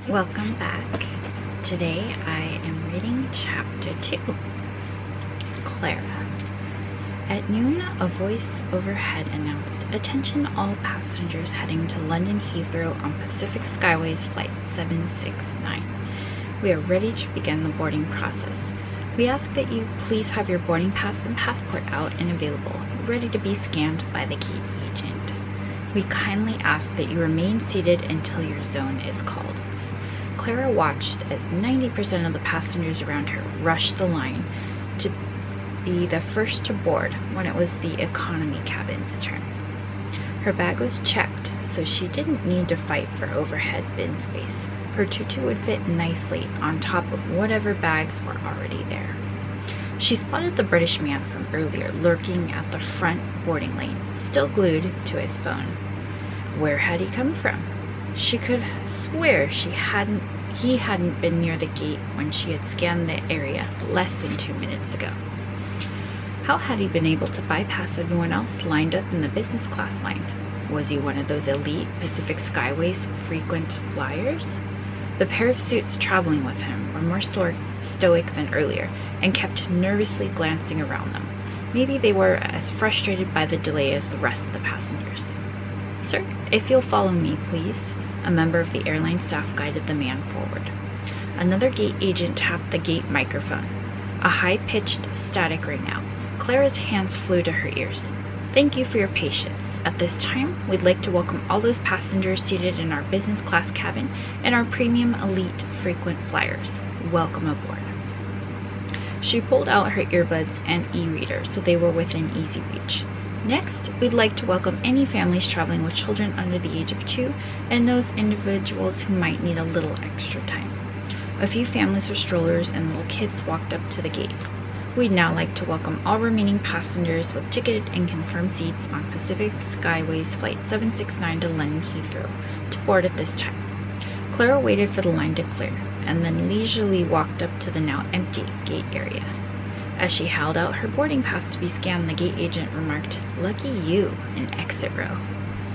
Welcome back. Today I am reading Chapter 2, Clara. At noon, a voice overhead announced, "Attention all passengers heading to London Heathrow on Pacific Skyways Flight 769. We are ready to begin the boarding process. We ask that you please have your boarding pass and passport out and available, ready to be scanned by the gate agent. We kindly ask that you remain seated until your zone is called." Clara watched as 90% of the passengers around her rushed the line to be the first to board when it was the economy cabin's turn. Her bag was checked, so she didn't need to fight for overhead bin space. Her tutu would fit nicely on top of whatever bags were already there. She spotted the British man from earlier lurking at the front boarding lane, still glued to his phone. Where had he come from? She could swear he hadn't been near the gate when she had scanned the area less than 2 minutes ago. How had he been able to bypass everyone else lined up in the business class line? Was he one of those elite Pacific Skyways frequent flyers? The pair of suits traveling with him were more stoic than earlier and kept nervously glancing around them. Maybe they were as frustrated by the delay as the rest of the passengers. "Sir, if you'll follow me, please." A member of the airline staff guided the man forward. Another gate agent tapped the gate microphone. A high-pitched static rang out. Clara's hands flew to her ears. "Thank you for your patience. At this time, we'd like to welcome all those passengers seated in our business class cabin and our premium elite frequent flyers. Welcome aboard." She pulled out her earbuds and e-reader so they were within easy reach. "Next, we'd like to welcome any families traveling with children under the age of 2 and those individuals who might need a little extra time." A few families with strollers and little kids walked up to the gate. "We'd now like to welcome all remaining passengers with ticketed and confirmed seats on Pacific Skyways Flight 769 to London Heathrow to board at this time." Clara waited for the line to clear and then leisurely walked up to the now empty gate area. As she held out her boarding pass to be scanned, the gate agent remarked, "Lucky you, an exit row."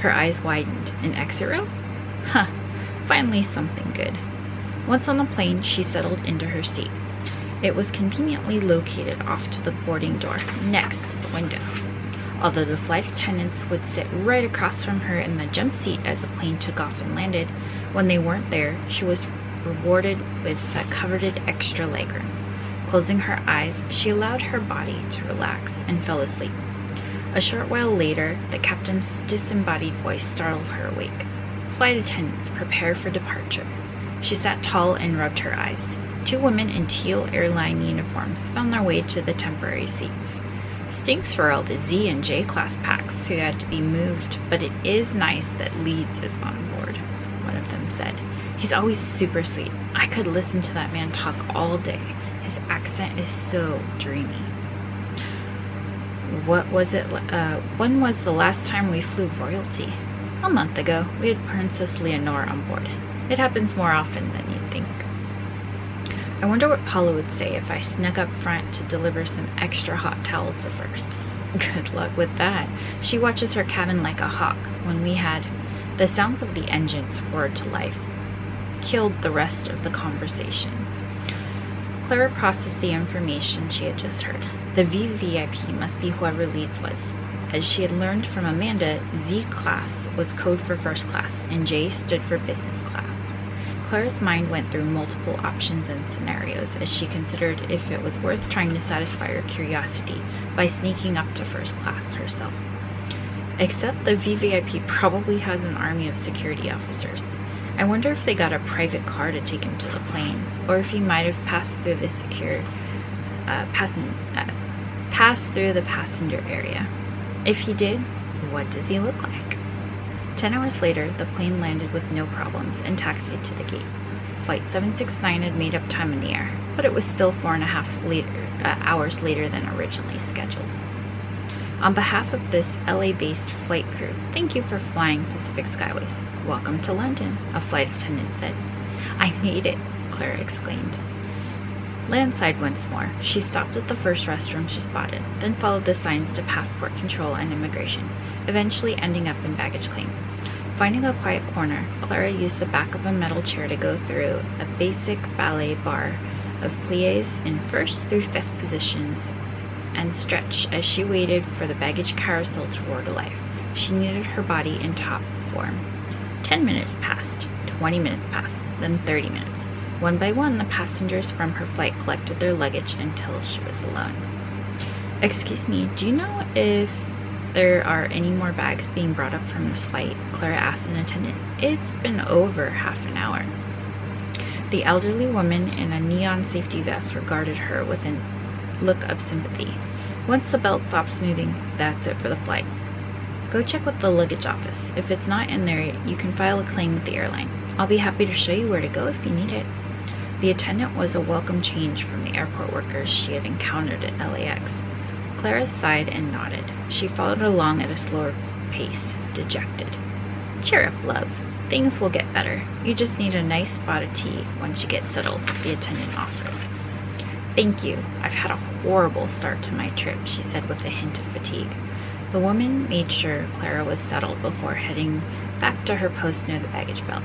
Her eyes widened. An exit row? Huh, finally something good. Once on the plane, she settled into her seat. It was conveniently located off to the boarding door, next to the window. Although the flight attendants would sit right across from her in the jump seat as the plane took off and landed, when they weren't there, she was rewarded with a coveted extra legroom. Closing her eyes, she allowed her body to relax and fell asleep. A short while later, the captain's disembodied voice startled her awake. "Flight attendants, prepare for departure." She sat tall and rubbed her eyes. 2 women in teal airline uniforms found their way to the temporary seats. "Stinks for all the Z and J class packs who had to be moved, but it is nice that Leeds is on board," one of them said. "He's always super sweet. I could listen to that man talk all day. His accent is so dreamy." When was the last time we flew royalty?" "A month ago. We had Princess Leonore on board. It happens more often than you'd think." "I wonder what Paula would say if I snuck up front to deliver some extra hot towels to first." "Good luck with that. She watches her cabin like a hawk." When we had the sounds of the engines roared to life, killed the rest of the conversations. Clara processed the information she had just heard. The VVIP must be whoever Leeds was. As she had learned from Amanda, Z class was code for first class, and J stood for business class. Clara's mind went through multiple options and scenarios as she considered if it was worth trying to satisfy her curiosity by sneaking up to first class herself. Except the VVIP probably has an army of security officers. I wonder if they got a private car to take him to the plane, or if he might have passed through the passenger area. If he did, what does he look like? 10 hours later, the plane landed with no problems and taxied to the gate. Flight 769 had made up time in the air, but it was still 4.5 hours later than originally scheduled. On behalf of this LA-based flight crew, thank you for flying Pacific Skyways. Welcome to London, a flight attendant said. "I made it," Clara exclaimed. Landside once more, she stopped at the first restroom she spotted, then followed the signs to passport control and immigration, eventually ending up in baggage claim. Finding a quiet corner, Clara used the back of a metal chair to go through a basic ballet bar of pliés in first through fifth positions and stretch as she waited for the baggage carousel to roar to life. She needed her body in top form. 10 minutes passed, 20 minutes passed, then 30 minutes. One by one, the passengers from her flight collected their luggage until she was alone. "Excuse me, do you know if there are any more bags being brought up from this flight?" Clara asked an attendant. "It's been over half an hour." The elderly woman in a neon safety vest regarded her with a look of sympathy. "Once the belt stops moving, that's it for the flight. Go check with the luggage office. If it's not in there, you can file a claim with the airline. I'll be happy to show you where to go if you need it." The attendant was a welcome change from the airport workers she had encountered at LAX. Clara sighed and nodded. She followed along at a slower pace, dejected. "Cheer up, love. Things will get better. You just need a nice spot of tea once you get settled," the attendant offered. "Thank you. I've had a horrible start to my trip," she said with a hint of fatigue. The woman made sure Clara was settled before heading back to her post near the baggage belt.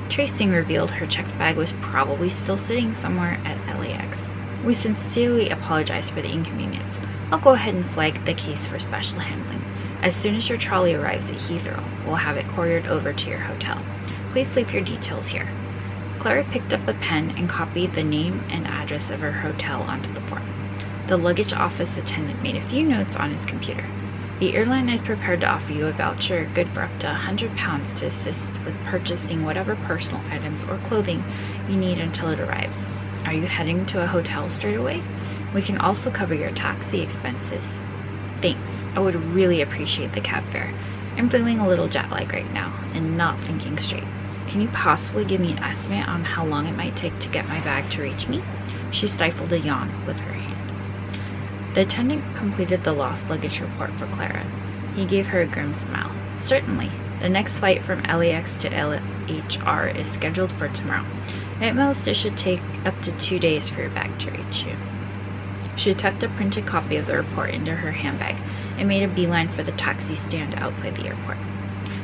Tracing revealed her checked bag was probably still sitting somewhere at LAX. "We sincerely apologize for the inconvenience. I'll go ahead and flag the case for special handling. As soon as your trolley arrives at Heathrow, we'll have it couriered over to your hotel. Please leave your details here." Clara picked up a pen and copied the name and address of her hotel onto the form. The luggage office attendant made a few notes on his computer. "The airline is prepared to offer you a voucher good for up to £100 to assist with purchasing whatever personal items or clothing you need until it arrives. Are you heading to a hotel straight away? We can also cover your taxi expenses." "Thanks. I would really appreciate the cab fare. I'm feeling a little jet lag right now and not thinking straight. Can you possibly give me an estimate on how long it might take to get my bag to reach me?" She stifled a yawn with her hand. The attendant completed the lost luggage report for Clara. He gave her a grim smile. "Certainly. The next flight from LAX to LHR is scheduled for tomorrow. At most, it should take up to 2 days for your bag to reach you." She tucked a printed copy of the report into her handbag and made a beeline for the taxi stand outside the airport.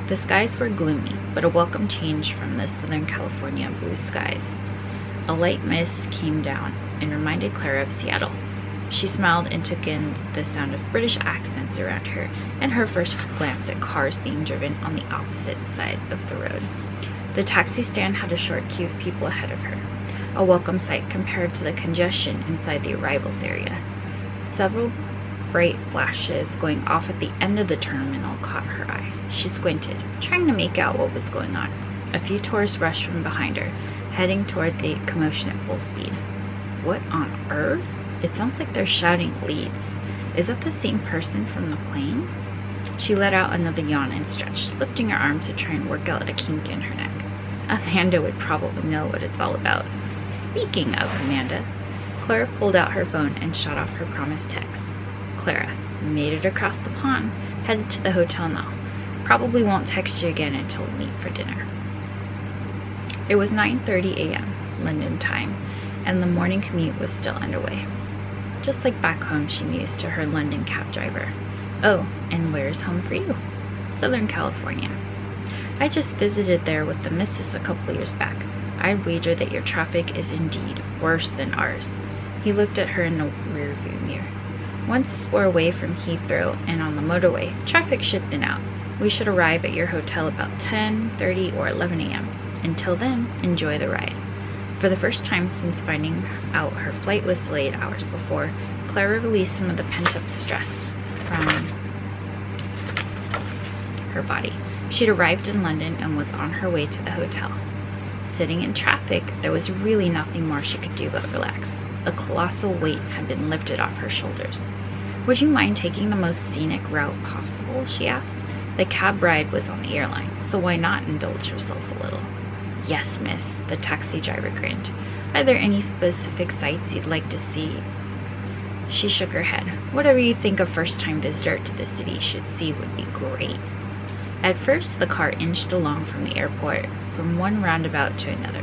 The skies were gloomy, but a welcome change from the Southern California blue skies. A light mist came down and reminded Clara of Seattle. She smiled and took in the sound of British accents around her and her first glance at cars being driven on the opposite side of the road. The taxi stand had a short queue of people ahead of her, a welcome sight compared to the congestion inside the arrivals area. Several bright flashes going off at the end of the terminal caught her eye. She squinted, trying to make out what was going on. A few tourists rushed from behind her, heading toward the commotion at full speed. "What on earth? It sounds like they're shouting leads. Is that the same person from the plane?" She let out another yawn and stretched, lifting her arm to try and work out a kink in her neck. Amanda would probably know what it's all about. Speaking of Amanda, Clara pulled out her phone and shot off her promised text. "Clara, made it across the pond. Headed to the hotel now. Probably won't text you again until we meet for dinner." It was 9:30 a.m. London time, and the morning commute was still underway. Just like back home, she mused to her London cab driver. "Oh, and where's home for you?" "Southern California. I just visited there with the missus a couple years back. I'd wager that your traffic is indeed worse than ours." He looked at her in the rearview mirror. "Once we're away from Heathrow and on the motorway, traffic should thin out. We should arrive at your hotel about 10:30 or 11 a.m. Until then, enjoy the ride." For the first time since finding out her flight was delayed hours before, Clara released some of the pent-up stress from her body. She'd arrived in London and was on her way to the hotel. Sitting in traffic, there was really nothing more she could do but relax. A colossal weight had been lifted off her shoulders. "Would you mind taking the most scenic route possible?" she asked. The cab ride was on the airline, so why not indulge herself a little? "Yes, miss," the taxi driver grinned. "Are there any specific sights you'd like to see?" She shook her head. "Whatever you think a first-time visitor to the city should see would be great." At first, the car inched along from the airport from one roundabout to another.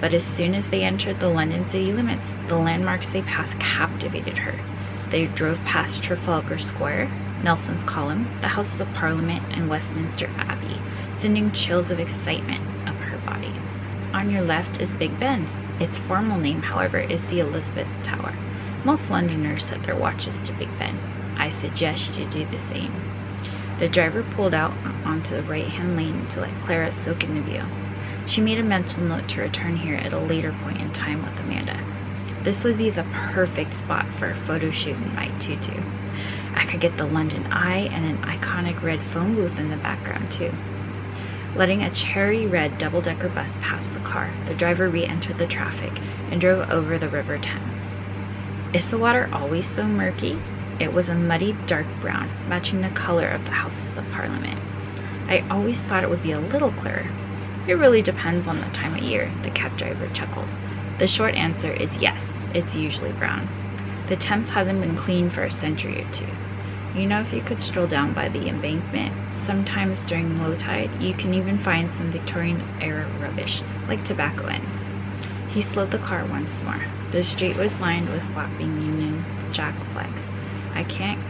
But as soon as they entered the London city limits, the landmarks they passed captivated her. They drove past Trafalgar Square, Nelson's Column, the Houses of Parliament, and Westminster Abbey, sending chills of excitement up her body. On your left is Big Ben. Its formal name, however, is the Elizabeth Tower. Most Londoners set their watches to Big Ben. I suggest you do the same. The driver pulled out onto the right-hand lane to let Clara soak in the view. She made a mental note to return here at a later point in time with Amanda. This would be the perfect spot for a photo shoot in my tutu. I could get the London Eye and an iconic red phone booth in the background too. Letting a cherry red double-decker bus pass the car, the driver re-entered the traffic and drove over the River Thames. Is the water always so murky? It was a muddy dark brown, matching the color of the Houses of Parliament. I always thought it would be a little clearer. It really depends on the time of year, the cab driver chuckled. The short answer is yes, it's usually brown. The Thames hasn't been cleaned for a century or two. You know, if you could stroll down by the embankment, sometimes during low tide, you can even find some Victorian-era rubbish, like tobacco ends. He slowed the car once more. The street was lined with flapping Union Jack flags. I can't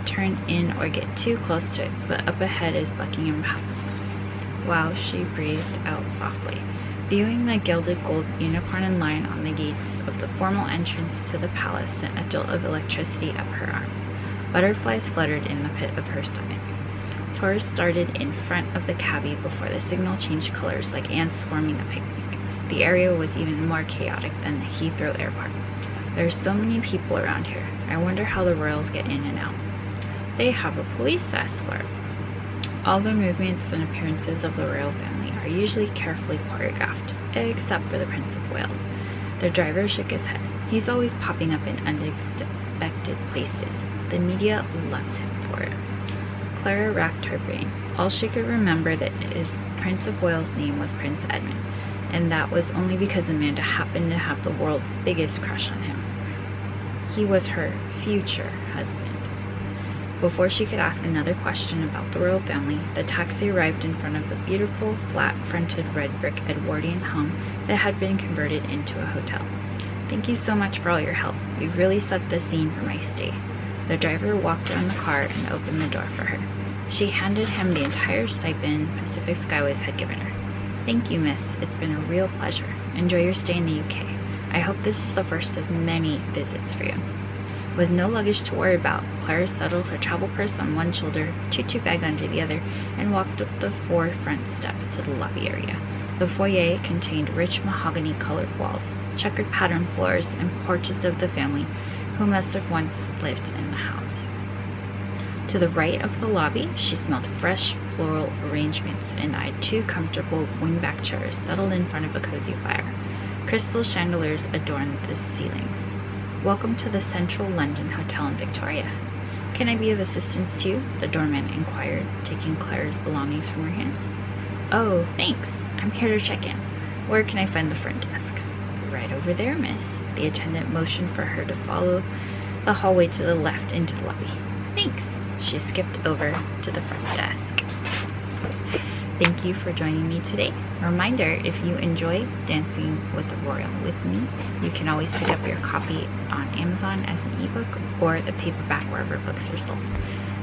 turn in or get too close to it, but up ahead is Buckingham Palace. Wow, she breathed out softly, viewing the gilded gold unicorn line on the gates of the formal entrance to the palace sent a jolt of electricity up her arms. Butterflies fluttered in the pit of her stomach. Tourists darted in front of the cabbie before the signal changed colors like ants swarming a picnic. The area was even more chaotic than the Heathrow airport. There are so many people around here. I wonder how the royals get in and out. They have a police escort. All the movements and appearances of the royal family are usually carefully choreographed, except for the Prince of Wales. The driver shook his head. He's always popping up in unexpected places. The media loves him for it. Clara racked her brain. All she could remember that his Prince of Wales' name was Prince Edmund, and that was only because Amanda happened to have the world's biggest crush on him. He was her future husband. Before she could ask another question about the royal family, the taxi arrived in front of the beautiful, flat-fronted red brick Edwardian home that had been converted into a hotel. Thank you so much for all your help. You've really set the scene for my stay. The driver walked around the car and opened the door for her. She handed him the entire stipend Pacific Skyways had given her. Thank you, miss. It's been a real pleasure. Enjoy your stay in the UK. I hope this is the first of many visits for you. With no luggage to worry about, Clara settled her travel purse on one shoulder, tutu bag under the other, and walked up the 4 front steps to the lobby area. The foyer contained rich mahogany-colored walls, checkered patterned floors, and portraits of the family who must have once lived in the house. To the right of the lobby, she smelled fresh floral arrangements and eyed 2 comfortable wingback chairs settled in front of a cozy fire. Crystal chandeliers adorned the ceilings. Welcome to the Central London Hotel in Victoria. Can I be of assistance to you? The doorman inquired, taking Clara's belongings from her hands. Oh, thanks. I'm here to check in. Where can I find the front desk? Right over there, miss. The attendant motioned for her to follow the hallway to the left into the lobby. Thanks. She skipped over to the front desk. Thank you for joining me today. Reminder, if you enjoy Dancing with the Royal with me, you can always pick up your copy on Amazon as an ebook or the paperback wherever books are sold.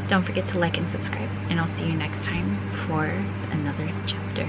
Don't forget to like and subscribe, and I'll see you next time for another chapter.